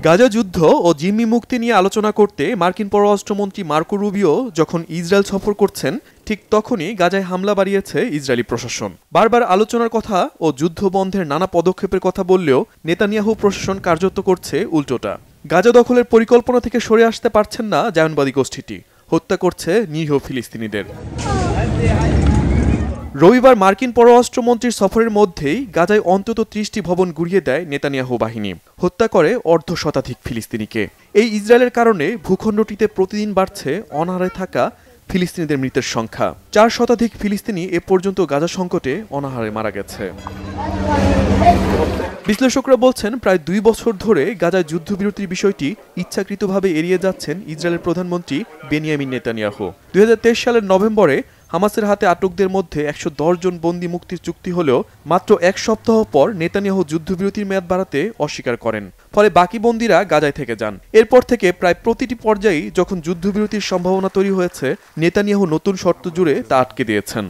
গাজা যুদ্ধ ও জিম্মি মুক্তি নিয়ে আলোচনা করতে মার্কিন পররাষ্ট্রমন্ত্রী মার্কো রুবিও যখন ইসরায়েল সফর করছেন, ঠিক তখনই গাজায় হামলা বাড়িয়েছে ইসরায়েলি প্রশাসন। বারবার আলোচনার কথা ও যুদ্ধ বন্ধের নানা পদক্ষেপের কথা বললেও নেতানিয়াহু প্রশাসন কার্যত করছে উল্টোটা। গাজা দখলের পরিকল্পনা থেকে সরে আসতে পারছেন না জায়নবাদী গোষ্ঠীটি, হত্যা করছে নিরীহ ফিলিস্তিনিদের। রবিবার মার্কিন পররাষ্ট্রমন্ত্রীর সফরের মধ্যেই গাজায় অন্তত ৩০টি ভবন গুড়িয়ে দেয় নেতানিয়াহু বাহিনী, হত্যা করে অর্ধশতাধিক ফিলিস্তিনিকে। এই ইসরায়েলের কারণে ভূখণ্ডটিতে প্রতিদিন বাড়ছে অনাহারে থাকা ফিলিস্তিনিদের মৃতের সংখ্যা। ৪ শতাধিক ফিলিস্তিনি এ পর্যন্ত গাজা সংকটে অনাহারে মারা গেছে। বিশ্লেষকরা বলছেন, প্রায় ২ বছর ধরে গাজায় যুদ্ধবিরতির বিষয়টি ইচ্ছাকৃতভাবে এড়িয়ে যাচ্ছেন ইসরায়েলের প্রধানমন্ত্রী বেনিয়ামিন নেতানিয়াহু। ২০২৩ সালের নভেম্বরে হামাসের হাতে আটকদের মধ্যে ১১০ জন বন্দী মুক্তির চুক্তি হলেও মাত্র ১ সপ্তাহ পর নেতানিয়াহু যুদ্ধবিরতির মেয়াদ বাড়াতে অস্বীকার করেন। ফলে বাকি বন্দীরা গাজায় থেকে যান। এরপর থেকে প্রায় প্রতিটি পর্যায়েই যখন যুদ্ধবিরতির সম্ভাবনা তৈরি হয়েছে, নেতানিয়াহু নতুন শর্ত জুড়ে তা আটকে দিয়েছেন।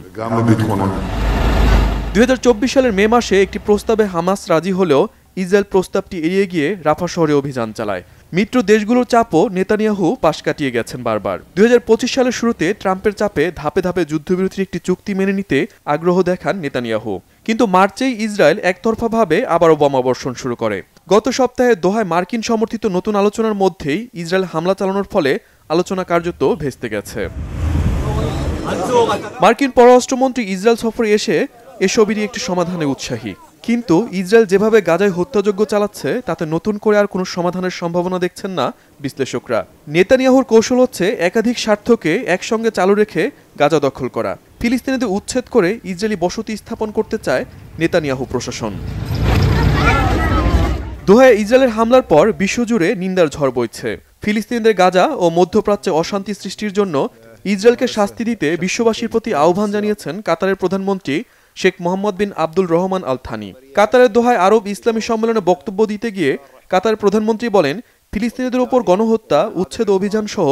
২০২৪ সালের মে মাসে একটি প্রস্তাবে হামাস রাজি হলেও ইসরায়েল প্রস্তাবটি এড়িয়ে গিয়ে রাফা শহরে অভিযান চালায়। মিত্র দেশগুলোর চাপও নেতানিয়াহু পাশ কাটিয়ে গেছেন বারবার। ২০২৫ সালের শুরুতে ট্রাম্পের চাপে ধাপে ধাপে যুদ্ধবিরতির একটি চুক্তি মেনে নিতে আগ্রহ দেখান নেতানিয়াহু, কিন্তু মার্চেই ইসরায়েল একতরফাভাবে আবারও বোমাবর্ষণ শুরু করে। গত সপ্তাহে দোহায় মার্কিন সমর্থিত নতুন আলোচনার মধ্যেই ইসরায়েল হামলা চালানোর ফলে আলোচনা কার্যত ভেস্তে গেছে। মার্কিন পররাষ্ট্রমন্ত্রী ইসরায়েল সফরে এসে এসবেরই একটি সমাধানে উৎসাহী, কিন্তু ইসরায়েল যেভাবে গাজায় হত্যাযজ্ঞ চালাচ্ছে তাতে নতুন করে আর কোনো সমাধানের সম্ভাবনা দেখছেন না বিশ্লেষকরা। নেতানিয়াহুর কৌশল হচ্ছে একাধিক স্বার্থকে একসঙ্গে চালু রেখে গাজা দখল করা। ফিলিস্তিনিদের উচ্ছেদ করে ইসরায়েলি বসতি স্থাপন করতে চায় নেতানিয়াহু প্রশাসন। দোহায় ইসরায়েলের হামলার পর বিশ্বজুড়ে নিন্দার ঝড় বইছে। ফিলিস্তিনিদের গাজা ও মধ্যপ্রাচ্যে অশান্তি সৃষ্টির জন্য ইসরায়েলকে শাস্তি দিতে বিশ্ববাসীর প্রতি আহ্বান জানিয়েছেন কাতারের প্রধানমন্ত্রী শেখ মোহাম্মদ বিন আব্দুল রহমান আল থানি। কাতারের দোহায় আরব ইসলামী সম্মেলনে বক্তব্য দিতে গিয়ে কাতারের প্রধানমন্ত্রী বলেন, ফিলিস্তিনিদের উপর গণহত্যা, উচ্ছেদ অভিযান সহ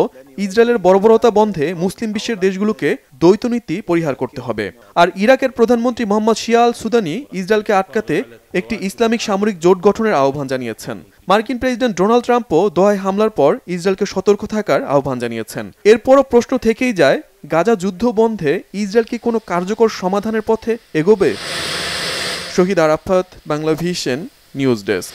ইসরায়েলের বর্বরতা বন্ধে মুসলিম বিশ্বের দেশগুলোকে দ্বৈত নীতি পরিহার করতে হবে। আর ইরাকের প্রধানমন্ত্রী মোহাম্মদ শিয়া আল সুদানি ইসরায়েলকে আটকাতে একটি ইসলামিক সামরিক জোট গঠনের আহ্বান জানিয়েছেন। মার্কিন প্রেসিডেন্ট ডোনাল্ড ট্রাম্পও দোহায় হামলার পর ইসরায়েলকে সতর্ক থাকার আহ্বান জানিয়েছেন। এরপরও প্রশ্ন থেকেই যায়, গাজা যুদ্ধ বন্ধে ইসরায়েল কি কোনো কার্যকর সমাধানের পথে এগোবে? শহীদ আরাফাত, বাংলাভিশন নিউজ ডেস্ক।